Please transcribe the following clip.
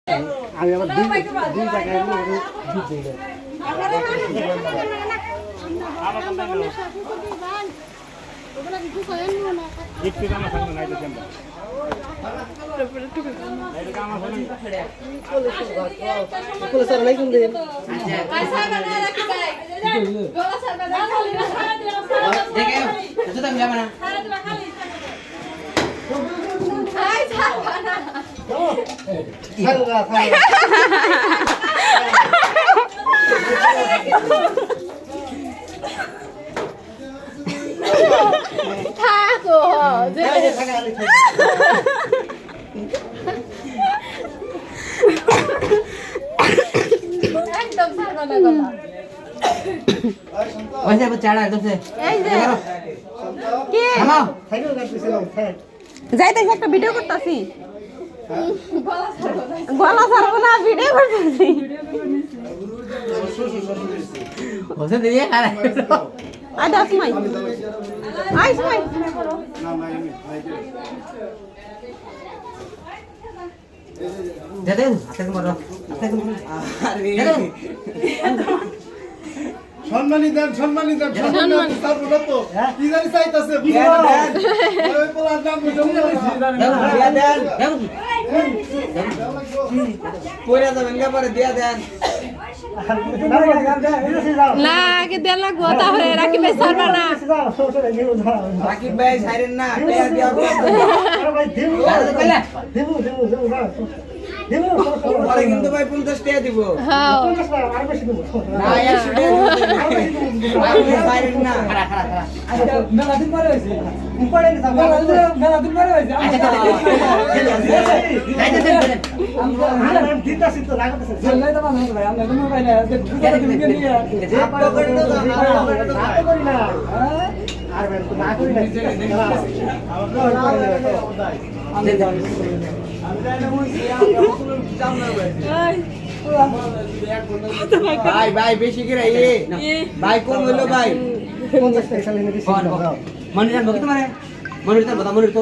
আমি আবার দুই জায়গায় দুধ দিই একদম সারবানা গলা ওইসে চাড়া একদম সে এই যে কে নামাও সাইকেল কাটতেছিলাম স্যার যাইতেছি একটা ভিডিও করতেছি গলা ছাড়বো না ভিডিও করতেছি ওসে দিয়ে আরে আই দাস মাই আই মাই দে হাতে মারো হাতে আরে সম্মানী দেন সম্মানী স্যার বলো তো কি জানি চাইতাছে ওই পোলার নাম পরে যাবেন না পরে দিয়া দেন না আগে দেন লাগবো তাহলে রাকিব ভাই ছাড়বা না রাকিব ভাই ছাইরেন না প্লেয়ার দিয়া পরে কিন্তু ভাই 50 টাকা দিব হ্যাঁ না 100 টাকা দিব ছাইরেন না মেলা দিন পরে হইছে উপরে মেলা দিন পরে হইছে আমরা দিতাছি তো লাগাতেছে চললাই তো মানুষ ভাই আমরা তুমি ভাই না ভিডিও নিয়ে করি না আর ভাই তো না করি ভাই ভাই বেশি করে ভাই কম হলো ভাই 50 টাকা সালে নিয়ে দিছি মনির জানবো কি তোমারে মনির জানবো মনির তো